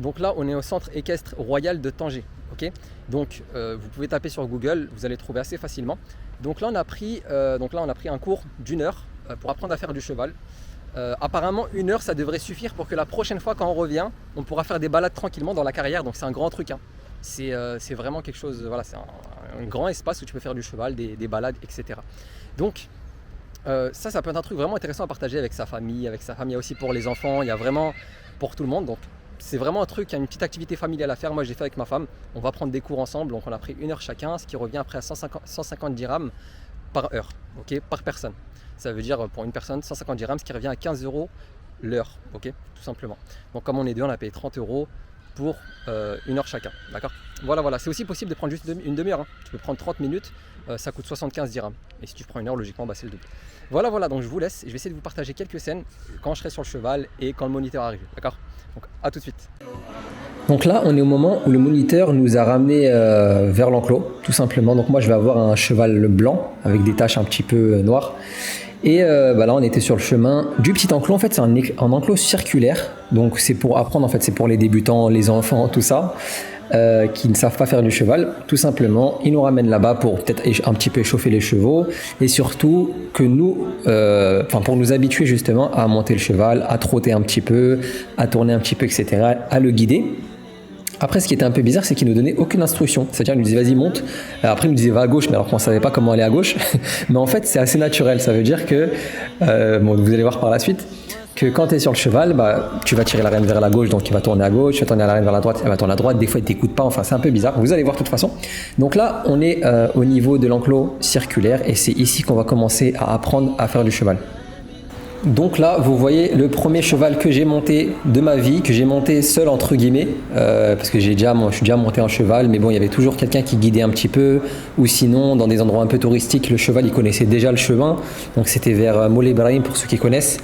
Donc là, on est au centre équestre royal de Tanger. Okay, donc vous pouvez taper sur Google, vous allez trouver assez facilement. Donc là, on a pris un cours d'1 heure pour apprendre à faire du cheval. Apparemment, 1 heure, ça devrait suffire pour que la prochaine fois, quand on revient, on pourra faire des balades tranquillement dans la carrière. Donc c'est un grand truc. Hein. C'est vraiment quelque chose. Voilà, c'est un grand espace où tu peux faire du cheval, des balades, etc. Donc ça peut être un truc vraiment intéressant à partager avec sa famille. Il y a aussi pour les enfants. Il y a vraiment pour tout le monde. Donc c'est vraiment un truc, une petite activité familiale à faire. Moi, j'ai fait avec ma femme. On va prendre des cours ensemble. Donc on a pris 1 heure chacun, ce qui revient après à 150 dirhams par heure, okay, par personne. Ça veut dire pour une personne 150 dirhams, ce qui revient à 15 € l'heure, okay, tout simplement. Donc comme on est deux, on a payé 30 € pour 1 heure chacun, d'accord. Voilà, c'est aussi possible de prendre juste une demi-heure. Hein. Tu peux prendre 30 minutes, ça coûte 75 dirhams. Et si tu prends 1 heure, logiquement, c'est le double. Voilà, donc je vous laisse. Je vais essayer de vous partager quelques scènes quand je serai sur le cheval et quand le moniteur arrive, d'accord. Donc à tout de suite. Donc là, on est au moment où le moniteur nous a ramené vers l'enclos, tout simplement. Donc moi, je vais avoir un cheval blanc avec des taches un petit peu noires. Et là, on était sur le chemin du petit enclos. En fait, c'est un enclos circulaire. Donc c'est pour apprendre, en fait, c'est pour les débutants, les enfants, tout ça, qui ne savent pas faire du cheval. Tout simplement, ils nous ramènent là-bas pour peut-être un petit peu échauffer les chevaux. Et surtout, que nous, pour nous habituer justement à monter le cheval, à trotter un petit peu, à tourner un petit peu, etc., à le guider. Après, ce qui était un peu bizarre, c'est qu'il ne nous donnait aucune instruction. C'est-à-dire, il nous disait, vas-y, monte. Après, il nous disait, va à gauche, mais alors qu'on ne savait pas comment aller à gauche. Mais en fait, c'est assez naturel. Ça veut dire que, vous allez voir par la suite, que quand tu es sur le cheval, tu vas tirer la rêne vers la gauche, donc il va tourner à gauche. Tu vas tourner la rêne vers la droite, il va tourner à droite. Des fois, il ne t'écoute pas. Enfin, c'est un peu bizarre. Vous allez voir de toute façon. Donc là, on est au niveau de l'enclos circulaire et c'est ici qu'on va commencer à apprendre à faire du cheval. Donc là, vous voyez le premier cheval que j'ai monté de ma vie, que j'ai monté seul entre guillemets, parce que je suis déjà monté en cheval, mais bon, il y avait toujours quelqu'un qui guidait un petit peu, ou sinon, dans des endroits un peu touristiques, le cheval, il connaissait déjà le chemin. Donc c'était vers Moulay Ibrahim, pour ceux qui connaissent,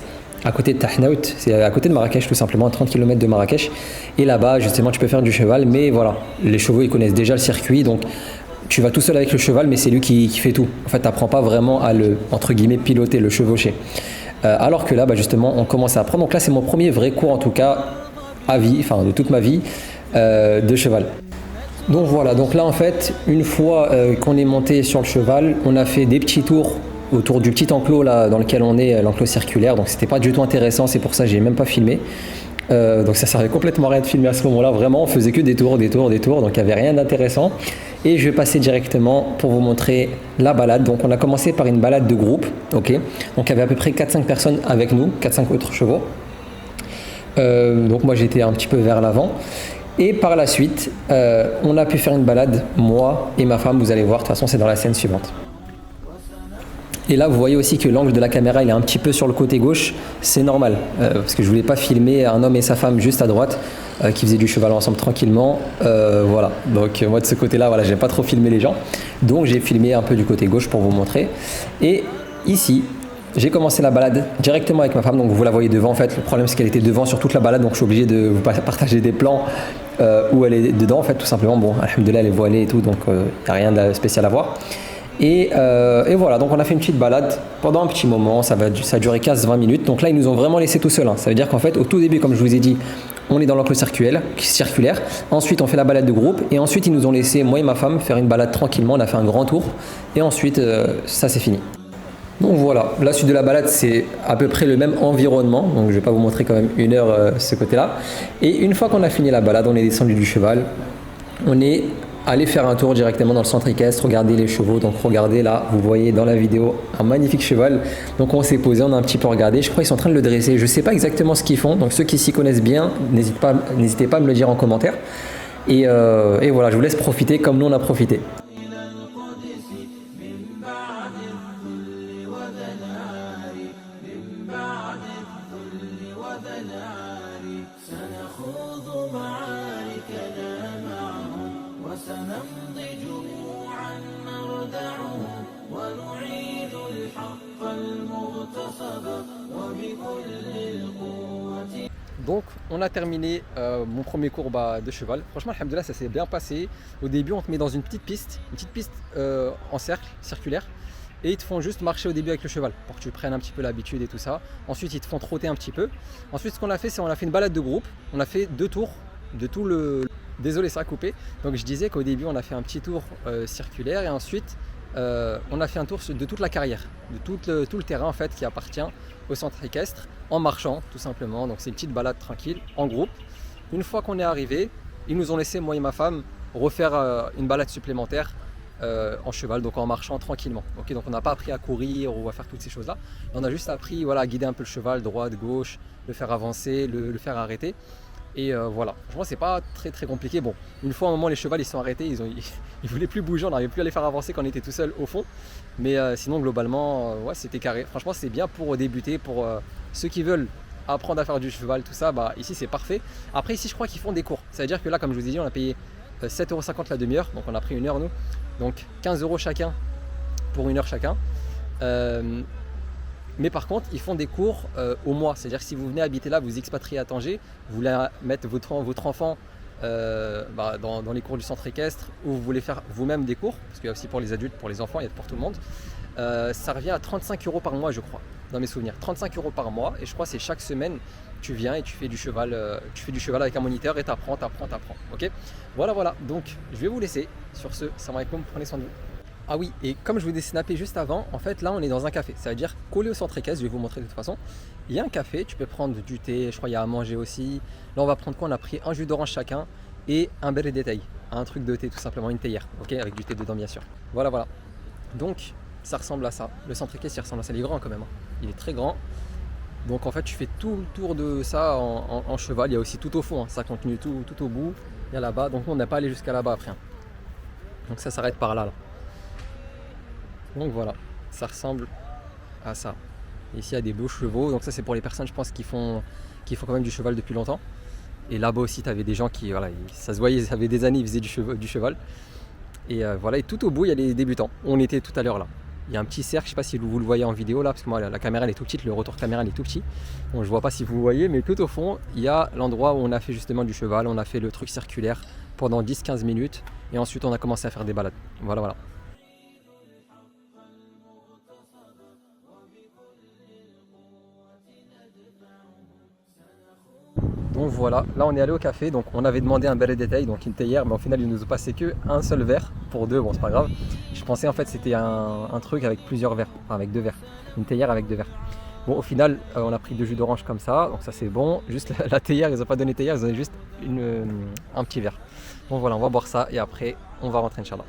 à côté de Tahnaout, c'est à côté de Marrakech tout simplement, à 30 km de Marrakech. Et là-bas, justement, tu peux faire du cheval, mais voilà, les chevaux, ils connaissent déjà le circuit, donc tu vas tout seul avec le cheval, mais c'est lui qui fait tout. En fait, tu n'apprends pas vraiment à le, entre guillemets, piloter, le chevaucher. Alors que là, justement, on commence à apprendre. Donc là, c'est mon premier vrai cours, en tout cas, à vie, enfin de toute ma vie, de cheval. Donc voilà, donc là, en fait, une fois qu'on est monté sur le cheval, on a fait des petits tours autour du petit enclos là, dans lequel on est, l'enclos circulaire. Donc c'était pas du tout intéressant, c'est pour ça que j'ai même pas filmé. Donc ça servait complètement à rien de filmer à ce moment-là. Vraiment, on faisait que des tours. Donc il n'y avait rien d'intéressant. Et je vais passer directement pour vous montrer la balade. Donc on a commencé par une balade de groupe. Ok. Donc il y avait à peu près 4-5 personnes avec nous, 4-5 autres chevaux. Donc moi j'étais un petit peu vers l'avant. Et par la suite, on a pu faire une balade, moi et ma femme. Vous allez voir, de toute façon c'est dans la scène suivante. Et là, vous voyez aussi que l'angle de la caméra, il est un petit peu sur le côté gauche. C'est normal, parce que je voulais pas filmer un homme et sa femme juste à droite, qui faisaient du cheval ensemble tranquillement. Voilà. Donc moi de ce côté-là, voilà, j'aime pas trop filmer les gens. Donc j'ai filmé un peu du côté gauche pour vous montrer. Et ici, j'ai commencé la balade directement avec ma femme. Donc vous la voyez devant. En fait, le problème c'est qu'elle était devant sur toute la balade, donc je suis obligé de vous partager des plans où elle est dedans. En fait, tout simplement. Bon, alhamdoulilah, elle est voilée et tout, donc il n'y a rien de spécial à voir. Et voilà, donc on a fait une petite balade pendant un petit moment, ça a duré 15-20 minutes. Donc là, ils nous ont vraiment laissé tout seuls. Ça veut dire qu'en fait, au tout début, comme je vous ai dit, on est dans l'enclos circulaire. Ensuite, on fait la balade de groupe. Et ensuite, ils nous ont laissé, moi et ma femme, faire une balade tranquillement. On a fait un grand tour. Et ensuite, ça, c'est fini. Donc voilà, la suite de la balade, c'est à peu près le même environnement. Donc je ne vais pas vous montrer quand même 1 heure ce côté-là. Et une fois qu'on a fini la balade, on est descendu du cheval. On est allez faire un tour directement dans le centre équestre, regardez les chevaux. Donc regardez là, vous voyez dans la vidéo un magnifique cheval. Donc on s'est posé, on a un petit peu regardé. Je crois qu'ils sont en train de le dresser. Je ne sais pas exactement ce qu'ils font. Donc ceux qui s'y connaissent bien, n'hésitez pas à me le dire en commentaire. Et voilà, je vous laisse profiter comme nous on a profité. Donc on a terminé mon premier cours de cheval. Franchement, alhamdoulilah, ça s'est bien passé. Au début, on te met dans une petite piste en cercle, circulaire. Et ils te font juste marcher au début avec le cheval pour que tu prennes un petit peu l'habitude et tout ça. Ensuite, ils te font trotter un petit peu. Ensuite, ce qu'on a fait, c'est on a fait une balade de groupe. On a fait 2 tours de tout le... Désolé, ça a coupé. Donc je disais qu'au début, on a fait un petit tour circulaire et ensuite, on a fait un tour de toute la carrière, de tout le terrain en fait qui appartient au centre équestre en marchant tout simplement. Donc c'est une petite balade tranquille en groupe. Une fois qu'on est arrivé, ils nous ont laissé, moi et ma femme, refaire une balade supplémentaire en cheval, donc en marchant tranquillement. Okay, donc on n'a pas appris à courir ou à faire toutes ces choses-là. On a juste appris voilà, à guider un peu le cheval, droite, gauche, le faire avancer, le faire arrêter. Et voilà, franchement c'est pas très compliqué. Bon, une fois à un moment les chevaux ils sont arrêtés, ils voulaient plus bouger, on n'arrivait plus à les faire avancer quand on était tout seul au fond. Mais sinon globalement, ouais, c'était carré. Franchement c'est bien pour débuter, pour ceux qui veulent apprendre à faire du cheval, tout ça, bah ici c'est parfait. Après ici je crois qu'ils font des cours. Ça veut dire que là comme je vous ai dit, on a payé 7,50 € la demi-heure, donc on a pris une heure nous. Donc 15 € chacun pour une heure chacun. Mais par contre, ils font des cours au mois. C'est-à-dire que si vous venez habiter là, vous expatriez à Tanger, vous voulez mettre votre enfant dans les cours du centre équestre ou vous voulez faire vous-même des cours, parce qu'il y a aussi pour les adultes, pour les enfants, il y a pour tout le monde. Ça revient à 35 € par mois, je crois, dans mes souvenirs. 35 € par mois, et je crois que c'est chaque semaine, tu viens et tu fais du cheval avec un moniteur et t'apprends. Ok, voilà. Donc, je vais vous laisser. Sur ce, salam alaikum, prenez soin de vous. Ah oui, et comme je vous ai snappé juste avant, en fait là on est dans un café, ça veut dire collé au centre équestre, je vais vous montrer de toute façon. Il y a un café, tu peux prendre du thé, je crois il y a à manger aussi. Là on va prendre quoi? On a pris un jus d'orange chacun et un bel détail, un truc de thé tout simplement, une théière, ok, avec du thé dedans bien sûr. Voilà. Donc ça ressemble à ça, le centre équestre il ressemble à ça, il est grand quand même, il est très grand. Donc en fait tu fais tout le tour de ça en cheval, il y a aussi tout au fond, ça continue tout au bout, il y a là-bas, donc nous on n'a pas allé jusqu'à là-bas après. Donc ça s'arrête par là. Donc voilà, ça ressemble à ça. Et ici il y a des beaux chevaux, donc ça c'est pour les personnes je pense qui font quand même du cheval depuis longtemps. Et là-bas aussi tu avais des gens qui, voilà, ça se voyait, ça avait des années, ils faisaient du cheval. Et voilà, et tout au bout il y a les débutants. On était tout à l'heure là. Il y a un petit cercle, je ne sais pas si vous le voyez en vidéo là, parce que moi la caméra elle est tout petite, le retour caméra elle est tout petit. Bon, je vois pas si vous voyez, mais tout au fond il y a l'endroit où on a fait justement du cheval, on a fait le truc circulaire pendant 10-15 minutes. Et ensuite on a commencé à faire des balades. Voilà. Donc voilà, là on est allé au café, donc on avait demandé un bel détail, donc une théière, mais au final il nous a passé qu'un seul verre pour deux, bon c'est pas grave. Je pensais en fait c'était un truc avec plusieurs verres, enfin avec deux verres, une théière avec deux verres. Bon au final on a pris deux jus d'orange comme ça, donc ça c'est bon, juste la théière, ils ont pas donné théière, ils ont donné juste un petit verre. Bon voilà, on va boire ça et après on va rentrer Inch'Allah.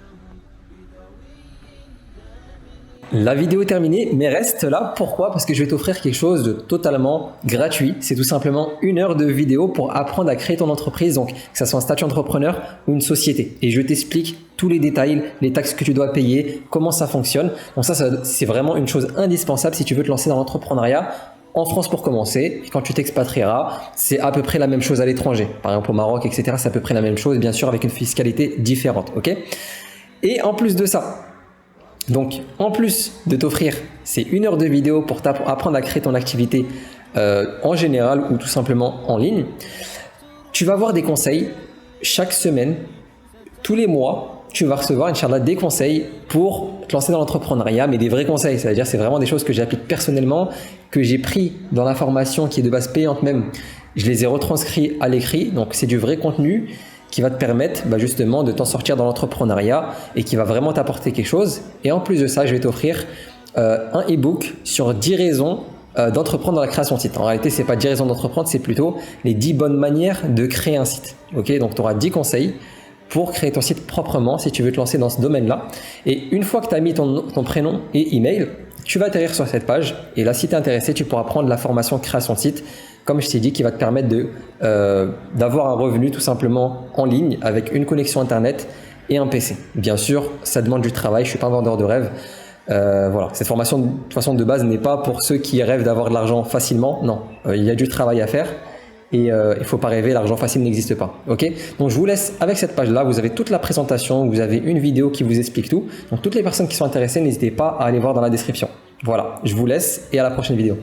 La vidéo est terminée, mais reste là. Pourquoi? Parce que je vais t'offrir quelque chose de totalement gratuit. C'est tout simplement 1 heure de vidéo pour apprendre à créer ton entreprise, donc que ce soit un statut entrepreneur ou une société. Et je t'explique tous les détails, les taxes que tu dois payer, comment ça fonctionne. Donc ça c'est vraiment une chose indispensable si tu veux te lancer dans l'entrepreneuriat. En France pour commencer, quand tu t'expatrieras, c'est à peu près la même chose à l'étranger. Par exemple au Maroc, etc. c'est à peu près la même chose, bien sûr avec une fiscalité différente. Ok? Et en plus de ça, donc, en plus de t'offrir ces 1 heure de vidéo pour apprendre à créer ton activité en général ou tout simplement en ligne, tu vas avoir des conseils chaque semaine, tous les mois, tu vas recevoir, Inch'Allah, des conseils pour te lancer dans l'entrepreneuriat, mais des vrais conseils, c'est-à-dire c'est vraiment des choses que j'applique personnellement, que j'ai pris dans la formation qui est de base payante même. Je les ai retranscrits à l'écrit, donc c'est du vrai contenu qui va te permettre justement de t'en sortir dans l'entrepreneuriat et qui va vraiment t'apporter quelque chose. Et en plus de ça, je vais t'offrir un e-book sur 10 raisons d'entreprendre dans la création de site. En réalité, c'est pas 10 raisons d'entreprendre, c'est plutôt les 10 bonnes manières de créer un site. Ok, donc tu auras 10 conseils pour créer ton site proprement si tu veux te lancer dans ce domaine-là. Et une fois que tu as mis ton prénom et email, tu vas atterrir sur cette page. Et là, si tu es intéressé, tu pourras prendre la formation création de site, comme je t'ai dit, qui va te permettre d'avoir un revenu tout simplement en ligne avec une connexion internet et un PC. Bien sûr, ça demande du travail, je ne suis pas un vendeur de rêve. Voilà, cette formation de toute façon de base n'est pas pour ceux qui rêvent d'avoir de l'argent facilement. Non, il y a du travail à faire et il ne faut pas rêver, l'argent facile n'existe pas. Ok? Donc je vous laisse avec cette page-là, vous avez toute la présentation, vous avez une vidéo qui vous explique tout. Donc toutes les personnes qui sont intéressées, n'hésitez pas à aller voir dans la description. Voilà, je vous laisse et à la prochaine vidéo.